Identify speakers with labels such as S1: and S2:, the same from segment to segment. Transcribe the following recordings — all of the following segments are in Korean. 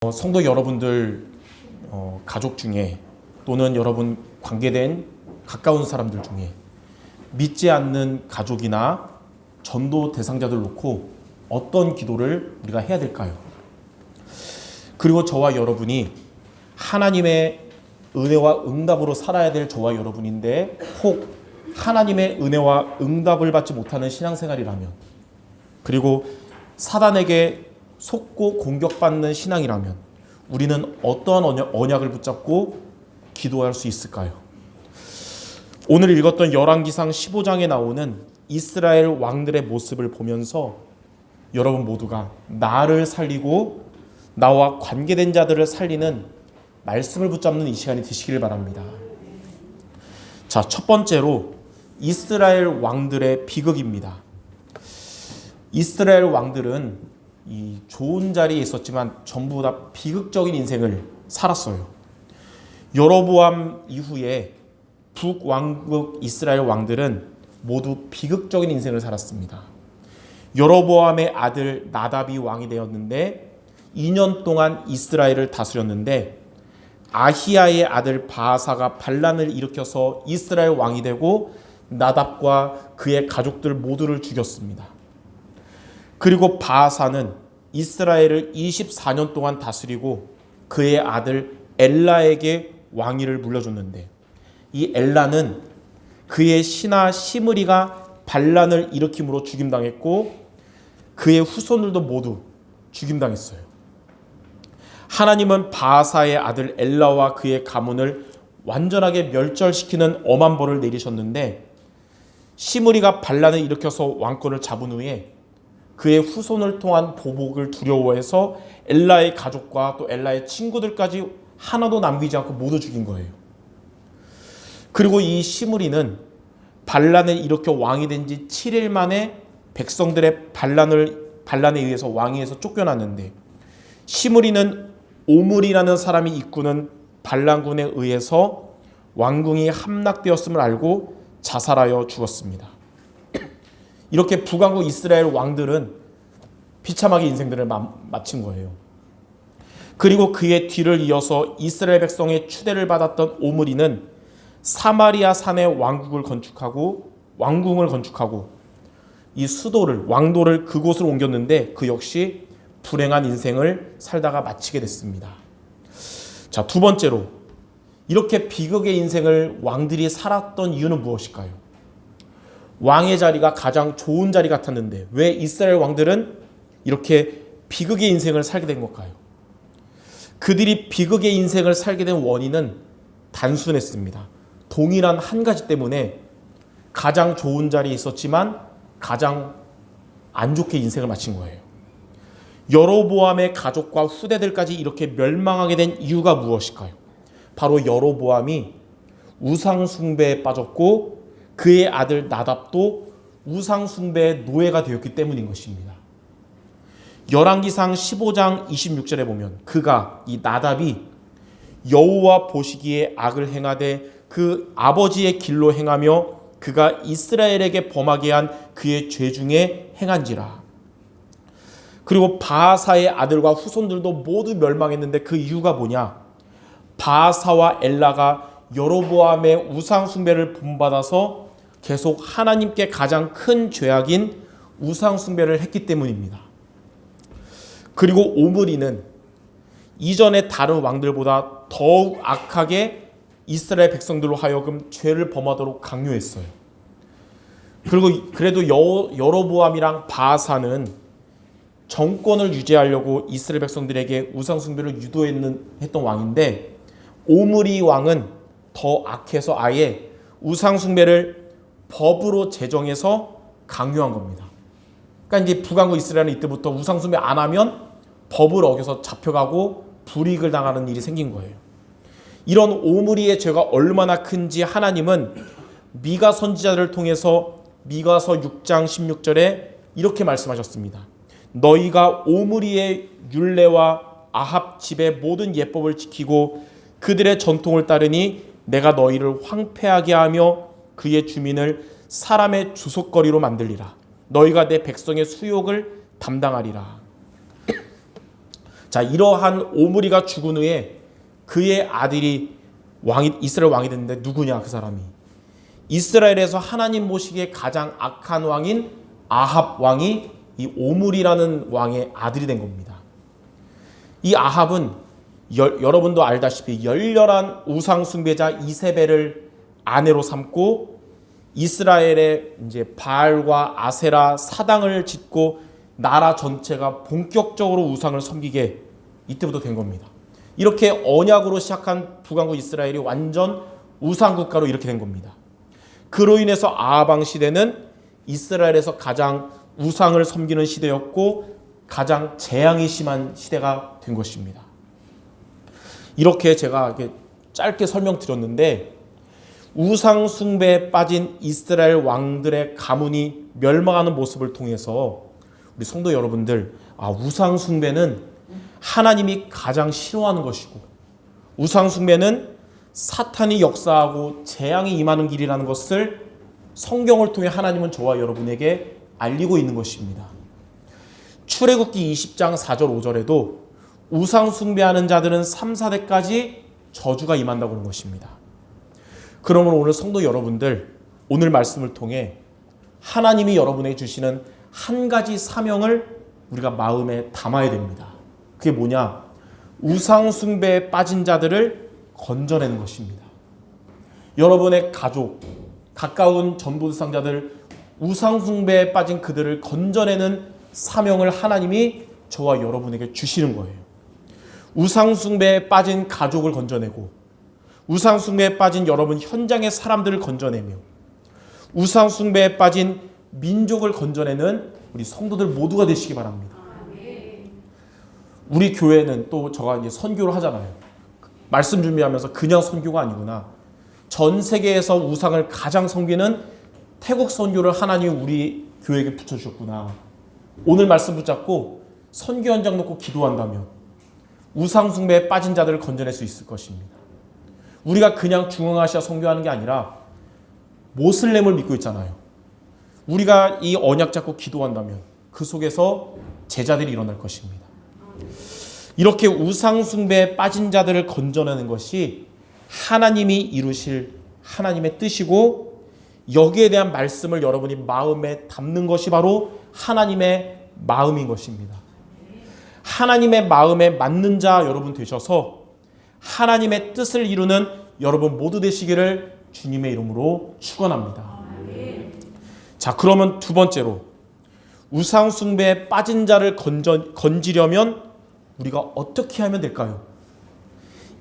S1: 성도 여러분들 가족 중에 또는 여러분 관계된 가까운 사람들 중에 믿지 않는 가족이나 전도 대상자들 놓고 어떤 기도를 우리가 해야 될까요? 그리고 저와 여러분이 하나님의 은혜와 응답으로 살아야 될 저와 여러분인데 혹 하나님의 은혜와 응답을 받지 못하는 신앙생활이라면, 그리고 사단에게 속고 공격받는 신앙이라면 우리는 어떠한 언약을 붙잡고 기도할 수 있을까요? 오늘 읽었던 열왕기상 15장에 나오는 이스라엘 왕들의 모습을 보면서 여러분 모두가 나를 살리고 나와 관계된 자들을 살리는 말씀을 붙잡는 이 시간이 되시기를 바랍니다. 자, 첫 번째로 이스라엘 왕들의 비극입니다. 이스라엘 왕들은 이 좋은 자리에 있었지만 전부 다 비극적인 인생을 살았어요. 여로보암 이후에 북왕국 이스라엘 왕들은 모두 비극적인 인생을 살았습니다. 여로보암의 아들 나답이 왕이 되었는데 2년 동안 이스라엘을 다스렸는데 아히야의 아들 바아사가 반란을 일으켜서 이스라엘 왕이 되고 나답과 그의 가족들 모두를 죽였습니다. 그리고 바아사는 이스라엘을 24년 동안 다스리고 그의 아들 엘라에게 왕위를 물려줬는데 이 엘라는 그의 신하 시므리가 반란을 일으킴으로 죽임당했고 그의 후손들도 모두 죽임당했어요. 하나님은 바아사의 아들 엘라와 그의 가문을 완전하게 멸절시키는 엄한 벌을 내리셨는데 시므리가 반란을 일으켜서 왕권을 잡은 후에 그의 후손을 통한 보복을 두려워해서 엘라의 가족과 또 엘라의 친구들까지 하나도 남기지 않고 모두 죽인 거예요. 그리고 이 시므리는 반란을 일으켜 왕이 된 지 7일 만에 백성들의 반란에 의해서 왕위에서 쫓겨났는데 시므리는 오므리라는 사람이 이끄는 반란군에 의해서 왕궁이 함락되었음을 알고 자살하여 죽었습니다. 이렇게 북왕국 이스라엘 왕들은 비참하게 인생들을 마친 거예요. 그리고 그의 뒤를 이어서 이스라엘 백성의 추대를 받았던 오므리는 사마리아 산에 왕궁을 건축하고 이 수도를 왕도를 그곳으로 옮겼는데 그 역시 불행한 인생을 살다가 마치게 됐습니다. 자, 두 번째로 이렇게 비극의 인생을 왕들이 살았던 이유는 무엇일까요? 왕의 자리가 가장 좋은 자리 같았는데 왜 이스라엘 왕들은 이렇게 비극의 인생을 살게 된 걸까요? 그들이 비극의 인생을 살게 된 원인은 단순했습니다. 동일한 한 가지 때문에 가장 좋은 자리에 있었지만 가장 안 좋게 인생을 마친 거예요. 여로보암의 가족과 후대들까지 이렇게 멸망하게 된 이유가 무엇일까요? 바로 여로보암이 우상 숭배에 빠졌고 그의 아들 나답도 우상 숭배의 노예가 되었기 때문인 것입니다. 열왕기상 15장 26절에 보면 그가 이 나답이 여호와 보시기에 악을 행하되 그 아버지의 길로 행하며 그가 이스라엘에게 범하게 한 그의 죄 중에 행한지라. 그리고 바아사의 아들과 후손들도 모두 멸망했는데 그 이유가 뭐냐? 바아사와 엘라가 여로보암의 우상 숭배를 본받아서 계속 하나님께 가장 큰 죄악인 우상 숭배를 했기 때문입니다. 그리고 오므리는 이전의 다른 왕들보다 더욱 악하게 이스라엘 백성들로 하여금 죄를 범하도록 강요했어요. 그리고 그래도 여로보암이랑 바아사는 정권을 유지하려고 이스라엘 백성들에게 우상 숭배를 유도했던 왕인데 오므리 왕은 더 악해서 아예 우상 숭배를 법으로 제정해서 강요한 겁니다. 그러니까 이제 북왕국 이스라엘은 이때부터 우상 숭배 안 하면 법을 어겨서 잡혀가고 불이익을 당하는 일이 생긴 거예요. 이런 오므리의 죄가 얼마나 큰지 하나님은 미가 선지자를 통해서 미가서 6장 16절에 이렇게 말씀하셨습니다. 너희가 오므리의 율례와 아합 집의 모든 예법을 지키고 그들의 전통을 따르니 내가 너희를 황폐하게 하며 그의 주민을 사람의 주속거리로 만들리라. 너희가 내 백성의 수욕을 담당하리라. 자, 이러한 오므리가 죽은 후에 그의 아들이 이스라엘 왕이 됐는데 누구냐? 그 사람이 이스라엘에서 하나님 보시기에 가장 악한 왕인 아합 왕이 이 오므리라는 왕의 아들이 된 겁니다. 이 아합은 여러분도 알다시피 열렬한 우상 숭배자 이세벨을 아내로 삼고 이스라엘의 이제 바알과 아세라 사당을 짓고 나라 전체가 본격적으로 우상을 섬기게 이때부터 된 겁니다. 이렇게 언약으로 시작한 북왕국 이스라엘이 완전 우상 국가로 이렇게 된 겁니다. 그로 인해서 아합 왕 시대는 이스라엘에서 가장 우상을 섬기는 시대였고 가장 재앙이 심한 시대가 된 것입니다. 이렇게 제가 짧게 설명드렸는데 우상 숭배에 빠진 이스라엘 왕들의 가문이 멸망하는 모습을 통해서 우리 성도 여러분들, 우상 숭배는 하나님이 가장 싫어하는 것이고 우상 숭배는 사탄이 역사하고 재앙이 임하는 길이라는 것을 성경을 통해 하나님은 저와 여러분에게 알리고 있는 것입니다. 출애굽기 20장 4절 5절에도 우상 숭배하는 자들은 3, 4대까지 저주가 임한다고 하는 것입니다. 그러므로 오늘 성도 여러분들, 오늘 말씀을 통해 하나님이 여러분에게 주시는 한 가지 사명을 우리가 마음에 담아야 됩니다. 그게 뭐냐? 우상 숭배에 빠진 자들을 건져내는 것입니다. 여러분의 가족, 가까운 전도대상자들, 우상 숭배에 빠진 그들을 건져내는 사명을 하나님이 저와 여러분에게 주시는 거예요. 우상 숭배에 빠진 가족을 건져내고 우상 숭배에 빠진 여러분 현장의 사람들을 건져내며 우상 숭배에 빠진 민족을 건져내는 우리 성도들 모두가 되시기 바랍니다. 우리 교회는 또 제가 이제 선교를 하잖아요. 말씀 준비하면서 그냥 선교가 아니구나. 전 세계에서 우상을 가장 섬기는 태국 선교를 하나님이 우리 교회에게 붙여주셨구나. 오늘 말씀 붙잡고 선교 현장 놓고 기도한다면 우상 숭배에 빠진 자들을 건져낼 수 있을 것입니다. 우리가 그냥 중앙아시아 선교하는 게 아니라 모슬렘을 믿고 있잖아요. 우리가 이 언약 잡고 기도한다면 그 속에서 제자들이 일어날 것입니다. 이렇게 우상 숭배에 빠진 자들을 건져내는 것이 하나님이 이루실 하나님의 뜻이고 여기에 대한 말씀을 여러분이 마음에 담는 것이 바로 하나님의 마음인 것입니다. 하나님의 마음에 맞는 자 여러분 되셔서 하나님의 뜻을 이루는 여러분 모두 되시기를 주님의 이름으로 축원합니다. 자, 그러면 두 번째로 우상 숭배에 빠진 자를 건지려면 우리가 어떻게 하면 될까요?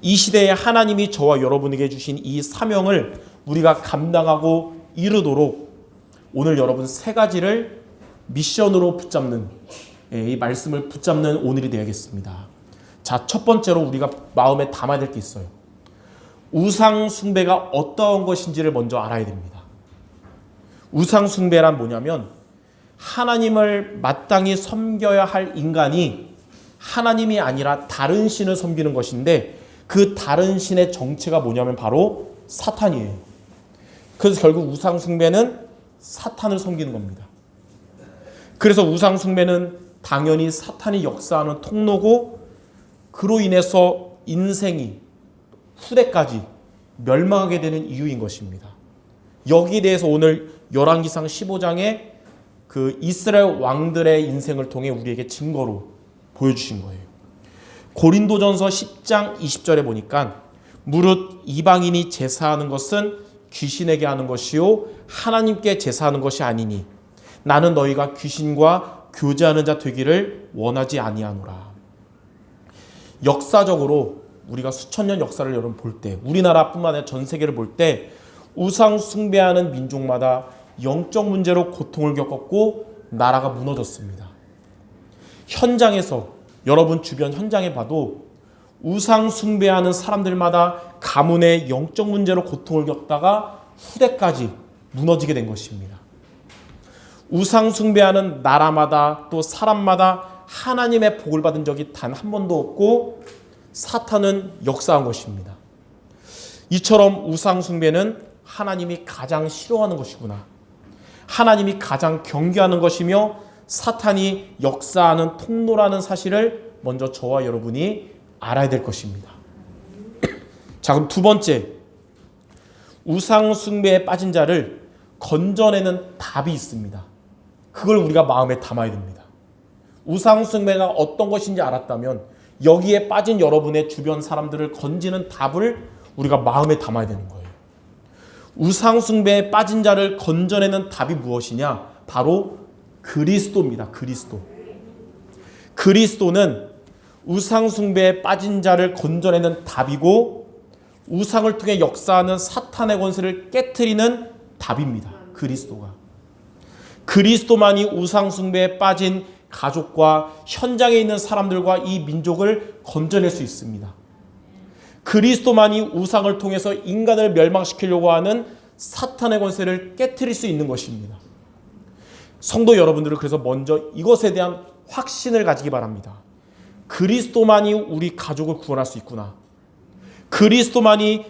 S1: 이 시대에 하나님이 저와 여러분에게 주신 이 사명을 우리가 감당하고 이루도록 오늘 여러분 세 가지를 미션으로 붙잡는 이 말씀을 붙잡는 오늘이 되야겠습니다. 자, 첫 번째로 우리가 마음에 담아야 될 게 있어요. 우상 숭배가 어떠한 것인지를 먼저 알아야 됩니다. 우상 숭배란 뭐냐면 하나님을 마땅히 섬겨야 할 인간이 하나님이 아니라 다른 신을 섬기는 것인데 그 다른 신의 정체가 뭐냐면 바로 사탄이에요. 그래서 결국 우상 숭배는 사탄을 섬기는 겁니다. 그래서 우상 숭배는 당연히 사탄이 역사하는 통로고 그로 인해서 인생이 후대까지 멸망하게 되는 이유인 것입니다. 여기에 대해서 오늘 열왕기상 15장에 그 이스라엘 왕들의 인생을 통해 우리에게 증거로 보여주신 거예요. 고린도전서 10장 20절에 보니까 무릇 이방인이 제사하는 것은 귀신에게 하는 것이요 하나님께 제사하는 것이 아니니 나는 너희가 귀신과 교제하는 자 되기를 원하지 아니하노라. 역사적으로 우리가 수천 년 역사를 여러분 볼 때 우리나라뿐만 아니라 전 세계를 볼 때 우상 숭배하는 민족마다 영적 문제로 고통을 겪었고 나라가 무너졌습니다. 현장에서 여러분 주변 현장에 봐도 우상 숭배하는 사람들마다 가문의 영적 문제로 고통을 겪다가 후대까지 무너지게 된 것입니다. 우상 숭배하는 나라마다 또 사람마다 하나님의 복을 받은 적이 단 한 번도 없고 사탄은 역사한 것입니다. 이처럼 우상 숭배는 하나님이 가장 싫어하는 것이구나. 하나님이 가장 경계하는 것이며 사탄이 역사하는 통로라는 사실을 먼저 저와 여러분이 알아야 될 것입니다. 자, 그럼 두 번째, 우상 숭배에 빠진 자를 건져내는 답이 있습니다. 그걸 우리가 마음에 담아야 됩니다. 우상 숭배가 어떤 것인지 알았다면 여기에 빠진 여러분의 주변 사람들을 건지는 답을 우리가 마음에 담아야 되는 거예요. 우상 숭배에 빠진 자를 건져내는 답이 무엇이냐? 바로 그리스도입니다. 그리스도. 그리스도는 우상 숭배에 빠진 자를 건져내는 답이고 우상을 통해 역사하는 사탄의 권세를 깨트리는 답입니다. 그리스도가. 그리스도만이 우상 숭배에 빠진 가족과 현장에 있는 사람들과 이 민족을 건져낼 수 있습니다. 그리스도만이 우상을 통해서 인간을 멸망시키려고 하는 사탄의 권세를 깨트릴 수 있는 것입니다. 성도 여러분들은 그래서 먼저 이것에 대한 확신을 가지기 바랍니다. 그리스도만이 우리 가족을 구원할 수 있구나. 그리스도만이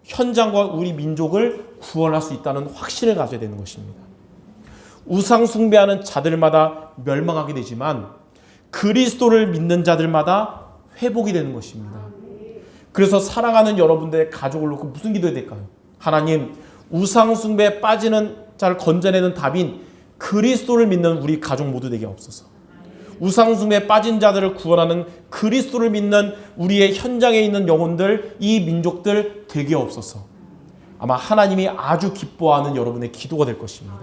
S1: 현장과 우리 민족을 구원할 수 있다는 확신을 가져야 되는 것입니다. 우상 숭배하는 자들마다 멸망하게 되지만 그리스도를 믿는 자들마다 회복이 되는 것입니다. 그래서 사랑하는 여러분들의 가족을 놓고 무슨 기도해야 될까요? 하나님, 우상 숭배에 빠지는 자를 건져내는 답인 그리스도를 믿는 우리 가족 모두 되게 없소서. 우상 숭배에 빠진 자들을 구원하는 그리스도를 믿는 우리의 현장에 있는 영혼들, 이 민족들 되게 없소서. 아마 하나님이 아주 기뻐하는 여러분의 기도가 될 것입니다.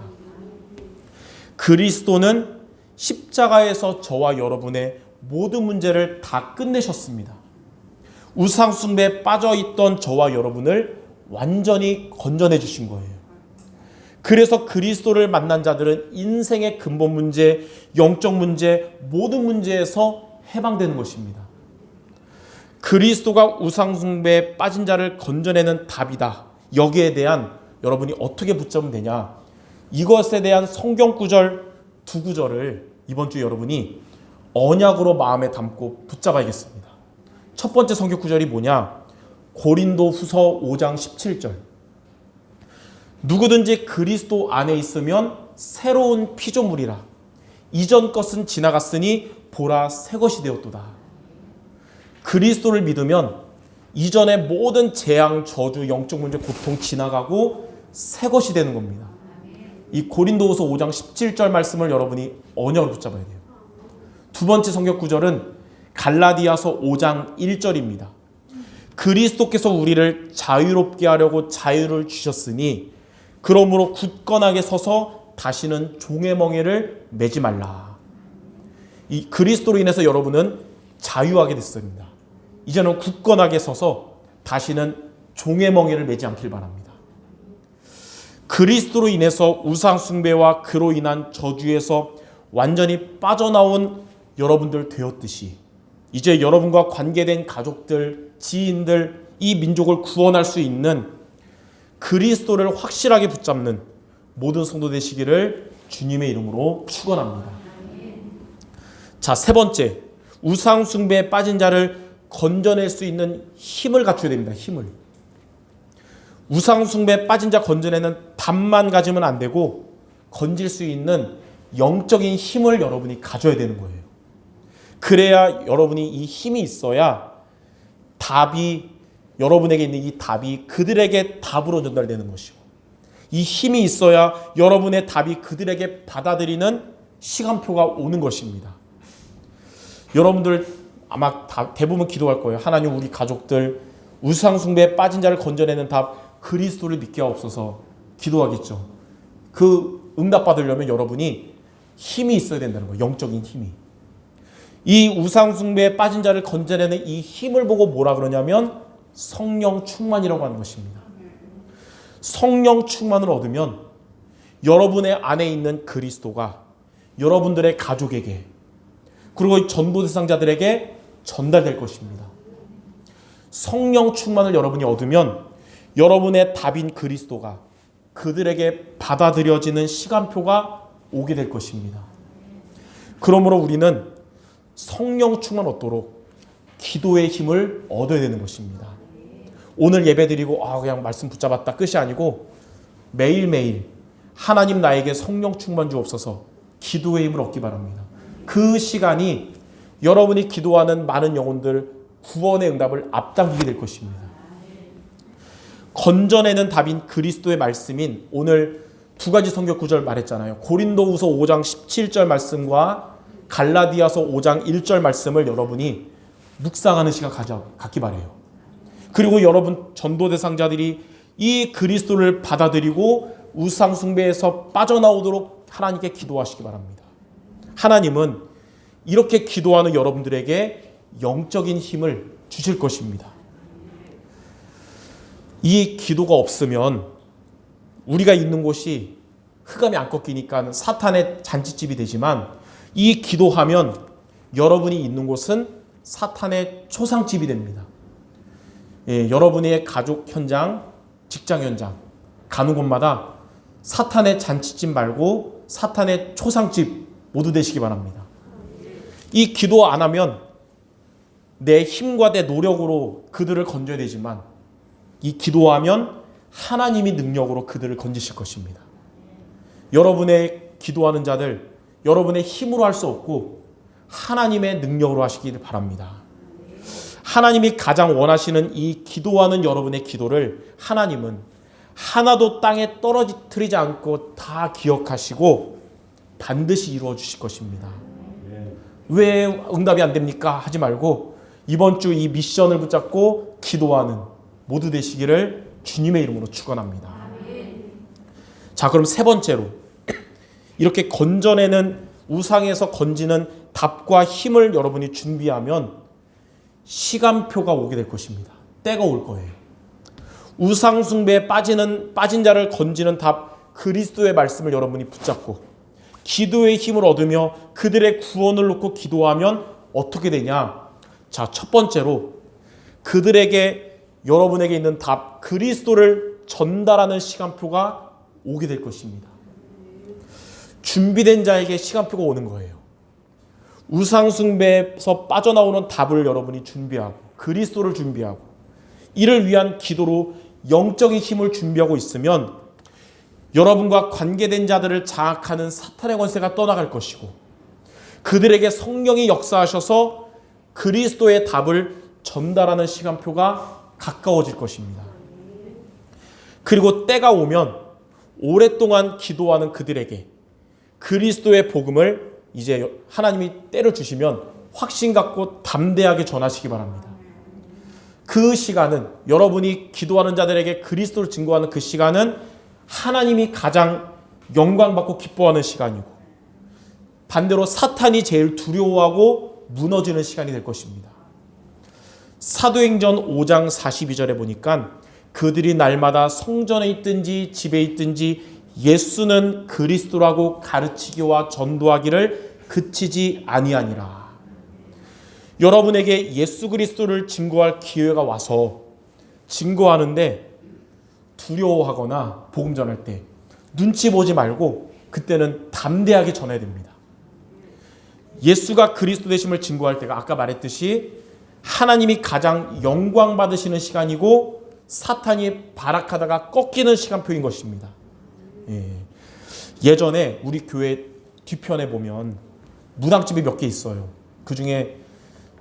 S1: 그리스도는 십자가에서 저와 여러분의 모든 문제를 다 끝내셨습니다. 우상 숭배에 빠져있던 저와 여러분을 완전히 건져내 주신 거예요. 그래서 그리스도를 만난 자들은 인생의 근본 문제, 영적 문제, 모든 문제에서 해방되는 것입니다. 그리스도가 우상 숭배에 빠진 자를 건져내는 답이다. 여기에 대한 여러분이 어떻게 붙잡으면 되냐? 이것에 대한 성경 구절 두 구절을 이번 주 여러분이 언약으로 마음에 담고 붙잡아야겠습니다. 첫 번째 성경 구절이 뭐냐? 고린도 후서 5장 17절. 누구든지 그리스도 안에 있으면 새로운 피조물이라. 이전 것은 지나갔으니 보라 새 것이 되었도다. 그리스도를 믿으면 이전의 모든 재앙, 저주, 영적 문제, 고통 지나가고 새 것이 되는 겁니다. 이 고린도후서 5장 17절 말씀을 여러분이 언약으로 붙잡아야 돼요. 두 번째 성경 구절은 갈라디아서 5장 1절입니다. 그리스도께서 우리를 자유롭게 하려고 자유를 주셨으니 그러므로 굳건하게 서서 다시는 종의 멍에를 매지 말라. 이 그리스도로 인해서 여러분은 자유하게 됐습니다. 이제는 굳건하게 서서 다시는 종의 멍에를 매지 않길 바랍니다. 그리스도로 인해서 우상 숭배와 그로 인한 저주에서 완전히 빠져나온 여러분들 되었듯이 이제 여러분과 관계된 가족들, 지인들, 이 민족을 구원할 수 있는 그리스도를 확실하게 붙잡는 모든 성도 되시기를 주님의 이름으로 축원합니다. 자, 세 번째, 우상 숭배에 빠진 자를 건져낼 수 있는 힘을 갖춰야 됩니다. 힘을. 우상 숭배에 빠진 자 건져내는 답만 가지면 안 되고 건질 수 있는 영적인 힘을 여러분이 가져야 되는 거예요. 그래야 여러분이 이 힘이 있어야 답이 여러분에게 있는 이 답이 그들에게 답으로 전달되는 것이고 이 힘이 있어야 여러분의 답이 그들에게 받아들이는 시간표가 오는 것입니다. 여러분들 아마 대부분 기도할 거예요. 하나님, 우리 가족들 우상 숭배에 빠진 자를 건져내는 답 그리스도를 믿게 하옵소서 기도하겠죠. 그 응답 받으려면 여러분이 힘이 있어야 된다는 거예요. 영적인 힘이. 이 우상 숭배에 빠진 자를 건져내는 이 힘을 보고 뭐라 그러냐면 성령 충만이라고 하는 것입니다. 성령 충만을 얻으면 여러분의 안에 있는 그리스도가 여러분들의 가족에게 그리고 전도 대상자들에게 전달될 것입니다. 성령 충만을 여러분이 얻으면 여러분의 답인 그리스도가 그들에게 받아들여지는 시간표가 오게 될 것입니다. 그러므로 우리는 성령 충만 얻도록 기도의 힘을 얻어야 되는 것입니다. 오늘 예배드리고 그냥 말씀 붙잡았다 끝이 아니고 매일매일 하나님 나에게 성령 충만 주옵소서 기도의 힘을 얻기 바랍니다. 그 시간이 여러분이 기도하는 많은 영혼들 구원의 응답을 앞당기게 될 것입니다. 건져내는 답인 그리스도의 말씀인 오늘 두 가지 성경 구절 말했잖아요. 고린도후서 5장 17절 말씀과 갈라디아서 5장 1절 말씀을 여러분이 묵상하는 시간 갖기 바래요. 그리고 여러분 전도 대상자들이 이 그리스도를 받아들이고 우상 숭배에서 빠져나오도록 하나님께 기도하시기 바랍니다. 하나님은 이렇게 기도하는 여러분들에게 영적인 힘을 주실 것입니다. 이 기도가 없으면 우리가 있는 곳이 흑암이 안 꺾이니까 사탄의 잔치집이 되지만, 이 기도하면 여러분이 있는 곳은 사탄의 초상집이 됩니다. 여러분의 가족 현장, 직장 현장 가는 곳마다 사탄의 잔치집 말고 사탄의 초상집 모두 되시기 바랍니다. 이 기도 안 하면 내 힘과 내 노력으로 그들을 건져야 되지만, 이 기도하면 하나님이 능력으로 그들을 건지실 것입니다. 여러분의 기도하는 자들, 여러분의 힘으로 할 수 없고 하나님의 능력으로 하시길 바랍니다. 하나님이 가장 원하시는 이 기도하는 여러분의 기도를 하나님은 하나도 땅에 떨어뜨리지 않고 다 기억하시고 반드시 이루어 주실 것입니다. 왜 응답이 안 됩니까? 하지 말고 이번 주 이 미션을 붙잡고 기도하는 모두 되시기를 주님의 이름으로 축원합니다. 자, 그럼 세 번째로, 이렇게 건져내는 우상에서 건지는 답과 힘을 여러분이 준비하면 시간표가 오게 될 것입니다. 때가 올 거예요. 우상 숭배에 빠진 자를 건지는 답 그리스도의 말씀을 여러분이 붙잡고 기도의 힘을 얻으며 그들의 구원을 놓고 기도하면 어떻게 되냐? 자, 첫 번째로 그들에게, 여러분에게 있는 답 그리스도를 전달하는 시간표가 오게 될 것입니다. 준비된 자에게 시간표가 오는 거예요. 우상 숭배에서 빠져나오는 답을 여러분이 준비하고 그리스도를 준비하고 이를 위한 기도로 영적인 힘을 준비하고 있으면 여러분과 관계된 자들을 장악하는 사탄의 권세가 떠나갈 것이고, 그들에게 성령이 역사하셔서 그리스도의 답을 전달하는 시간표가 가까워질 것입니다. 그리고 때가 오면 오랫동안 기도하는 그들에게 그리스도의 복음을 이제 하나님이 때를 주시면 확신 갖고 담대하게 전하시기 바랍니다. 그 시간은, 여러분이 기도하는 자들에게 그리스도를 증거하는 그 시간은 하나님이 가장 영광받고 기뻐하는 시간이고, 반대로 사탄이 제일 두려워하고 무너지는 시간이 될 것입니다. 사도행전 5장 42절에 보니까 그들이 날마다 성전에 있든지 집에 있든지 예수는 그리스도라고 가르치기와 전도하기를 그치지 아니하니라. 여러분에게 예수 그리스도를 증거할 기회가 와서 증거하는데 두려워하거나 복음 전할 때 눈치 보지 말고 그때는 담대하게 전해야 됩니다. 예수가 그리스도 되심을 증거할 때가 아까 말했듯이 하나님이 가장 영광 받으시는 시간이고 사탄이 발악하다가 꺾이는 시간표인 것입니다. 예전에 우리 교회 뒤편에 보면 무당집이 몇 개 있어요. 그 중에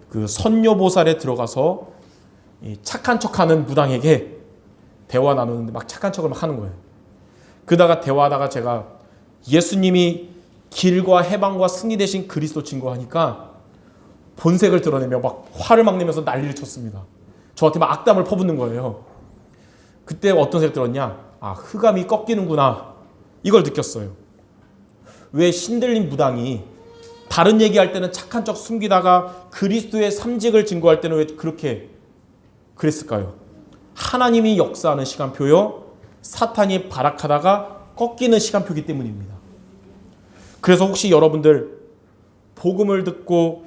S1: 그 선녀보살에 들어가서 착한 척하는 무당에게 대화 나누는데 막 착한 척을 막 하는 거예요. 그러다가 대화하다가 제가 예수님이 길과 해방과 승리 되신 그리스도 증거하니까 본색을 드러내며 막 화를 막 내면서 난리를 쳤습니다. 저한테 막 악담을 퍼붓는 거예요. 그때 어떤 생각 들었냐? 아, 흑암이 꺾이는구나. 이걸 느꼈어요. 왜 신들린 무당이 다른 얘기할 때는 착한 척 숨기다가 그리스도의 삼직을 증거할 때는 왜 그렇게 그랬을까요? 하나님이 역사하는 시간표요, 사탄이 발악하다가 꺾이는 시간표이기 때문입니다. 그래서 혹시 여러분들 복음을 듣고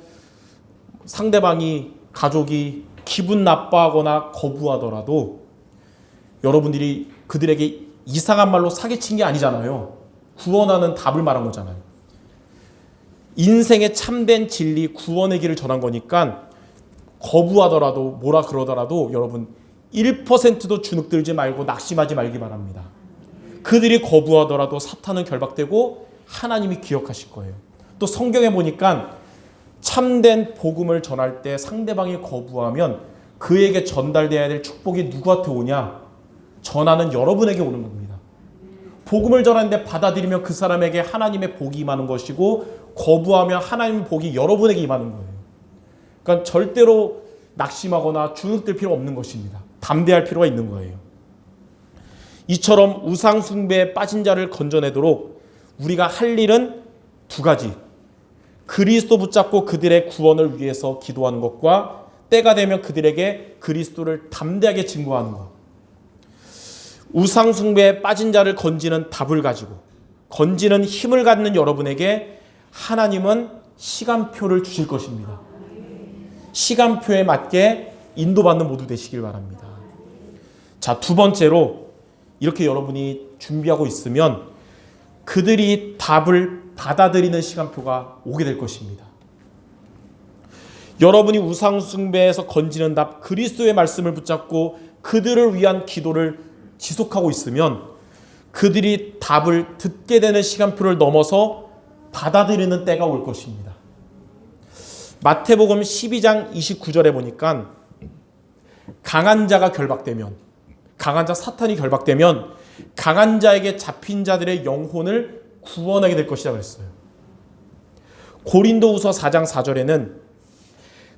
S1: 상대방이, 가족이 기분 나빠하거나 거부하더라도 여러분들이 그들에게 이상한 말로 사기친 게 아니잖아요. 구원하는 답을 말한 거잖아요. 인생의 참된 진리, 구원의 길을 전한 거니까 거부하더라도 뭐라 그러더라도 여러분 1%도 주눅들지 말고 낙심하지 말기 바랍니다. 그들이 거부하더라도 사탄은 결박되고 하나님이 기억하실 거예요. 또 성경에 보니까 참된 복음을 전할 때 상대방이 거부하면 그에게 전달돼야 될 축복이 누구한테 오냐? 전하는 여러분에게 오는 겁니다. 복음을 전하는데 받아들이면 그 사람에게 하나님의 복이 임하는 것이고, 거부하면 하나님의 복이 여러분에게 임하는 거예요. 그러니까 절대로 낙심하거나 주눅들 필요 없는 것입니다. 담대할 필요가 있는 거예요. 이처럼 우상 숭배에 빠진 자를 건져내도록 우리가 할 일은 두 가지. 그리스도 붙잡고 그들의 구원을 위해서 기도하는 것과 때가 되면 그들에게 그리스도를 담대하게 증거하는 것. 우상 숭배에 빠진 자를 건지는 답을 가지고, 건지는 힘을 갖는 여러분에게 하나님은 시간표를 주실 것입니다. 시간표에 맞게 인도받는 모두 되시길 바랍니다. 자, 두 번째로 이렇게 여러분이 준비하고 있으면 그들이 답을 받아들이는 시간표가 오게 될 것입니다. 여러분이 우상 숭배에서 건지는 답, 그리스도의 말씀을 붙잡고 그들을 위한 기도를 지속하고 있으면 그들이 답을 듣게 되는 시간표를 넘어서 받아들이는 때가 올 것입니다. 마태복음 12장 29절에 보니까 강한 자가 결박되면, 강한 자 사탄이 결박되면 강한 자에게 잡힌 자들의 영혼을 구원하게 될 것이라고 했어요. 고린도후서 4장 4절에는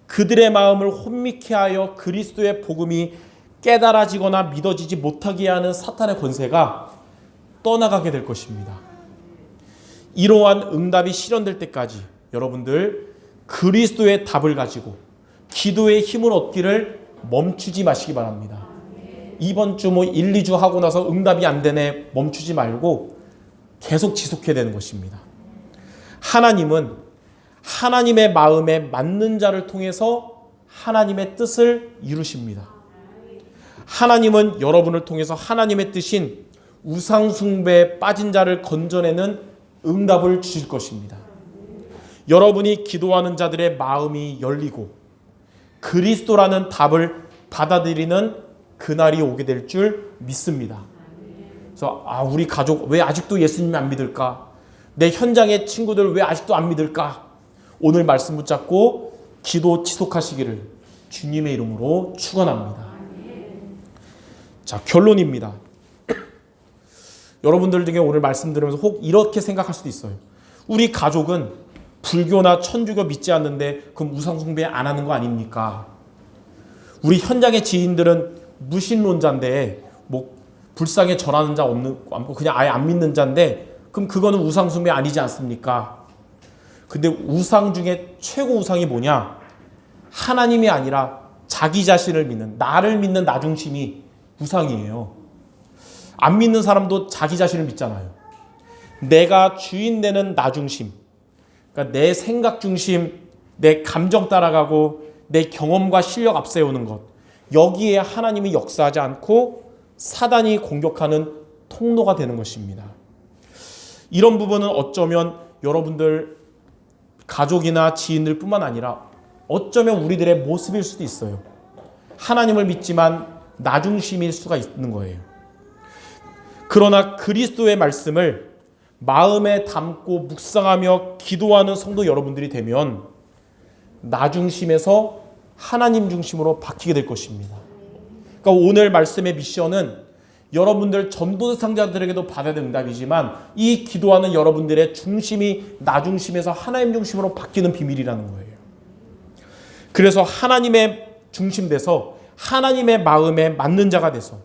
S1: 그들의 마음을 혼미케 하여 그리스도의 복음이 깨달아지거나 믿어지지 못하게 하는 사탄의 권세가 떠나가게 될 것입니다. 이러한 응답이 실현될 때까지 여러분들 그리스도의 답을 가지고 기도의 힘을 얻기를 멈추지 마시기 바랍니다. 이번 주 1, 2주 하고 나서 응답이 안 되네 멈추지 말고 계속 지속해야 되는 것입니다. 하나님은 하나님의 마음에 맞는 자를 통해서 하나님의 뜻을 이루십니다. 하나님은 여러분을 통해서 하나님의 뜻인 우상 숭배에 빠진 자를 건져내는 응답을 주실 것입니다. 여러분이 기도하는 자들의 마음이 열리고 그리스도라는 답을 받아들이는 그날이 오게 될 줄 믿습니다. 그래서 우리 가족 왜 아직도 예수님 안 믿을까? 내 현장의 친구들 왜 아직도 안 믿을까? 오늘 말씀 붙잡고 기도 지속하시기를 주님의 이름으로 축원합니다. 자, 결론입니다. 여러분들 중에 오늘 말씀 들으면서 혹 이렇게 생각할 수도 있어요. 우리 가족은 불교나 천주교 믿지 않는데 그럼 우상 숭배 안 하는 거 아닙니까? 우리 현장의 지인들은 무신론자인데 불상에 절하는 자 없는 그냥 아예 안 믿는 자인데 그럼 그거는 우상 숭배 아니지 않습니까? 근데 우상 중에 최고 우상이 뭐냐? 하나님이 아니라 자기 자신을 믿는, 나를 믿는 나 중심이 우상이에요. 안 믿는 사람도 자기 자신을 믿잖아요. 내가 주인 되는 나 중심, 그러니까 내 생각 중심, 내 감정 따라가고 내 경험과 실력 앞세우는 것, 여기에 하나님이 역사하지 않고 사단이 공격하는 통로가 되는 것입니다. 이런 부분은 어쩌면 여러분들 가족이나 지인들 뿐만 아니라 어쩌면 우리들의 모습일 수도 있어요. 하나님을 믿지만 나 중심일 수가 있는 거예요. 그러나 그리스도의 말씀을 마음에 담고 묵상하며 기도하는 성도 여러분들이 되면 나 중심에서 하나님 중심으로 바뀌게 될 것입니다. 그러니까 오늘 말씀의 미션은 여러분들 전도 대상자들에게도 받아야 될 응답이지만 이 기도하는 여러분들의 중심이 나 중심에서 하나님 중심으로 바뀌는 비밀이라는 거예요. 그래서 하나님의 중심 돼서 하나님의 마음에 맞는 자가 돼서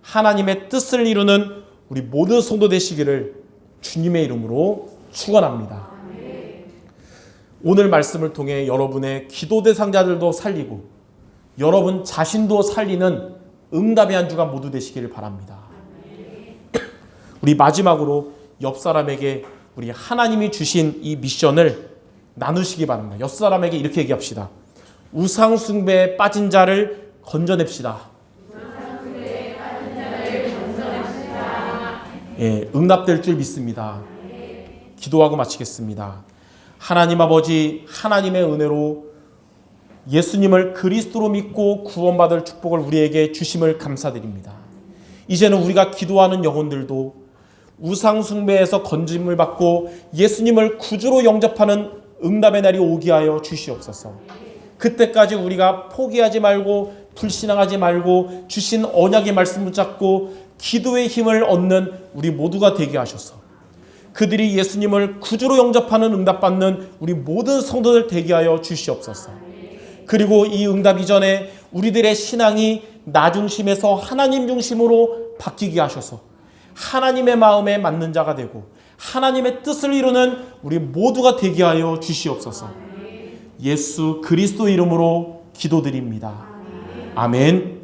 S1: 하나님의 뜻을 이루는 우리 모든 성도 되시기를 주님의 이름으로 축원합니다. 오늘 말씀을 통해 여러분의 기도 대상자들도 살리고 여러분 자신도 살리는 응답의 한 주간 모두 되시기를 바랍니다. 우리 마지막으로 옆 사람에게 우리 하나님이 주신 이 미션을 나누시기 바랍니다. 옆 사람에게 이렇게 얘기합시다. 우상 숭배에 빠진 자를 건져냅시다. 예, 응답될 줄 믿습니다. 기도하고 마치겠습니다. 하나님 아버지, 하나님의 은혜로 예수님을 그리스도로 믿고 구원받을 축복을 우리에게 주심을 감사드립니다. 이제는 우리가 기도하는 영혼들도 우상 숭배에서 건짐을 받고 예수님을 구주로 영접하는 응답의 날이 오게 하여 주시옵소서. 그때까지 우리가 포기하지 말고 불신앙하지 말고 주신 언약의 말씀 붙잡고 기도의 힘을 얻는 우리 모두가 되게 하셔서 그들이 예수님을 구주로 영접하는 응답받는 우리 모든 성도들 되게 하여 주시옵소서. 그리고 이 응답 이전에 우리들의 신앙이 나 중심에서 하나님 중심으로 바뀌게 하셔서 하나님의 마음에 맞는 자가 되고 하나님의 뜻을 이루는 우리 모두가 되게 하여 주시옵소서. 예수 그리스도 이름으로 기도드립니다. 아멘.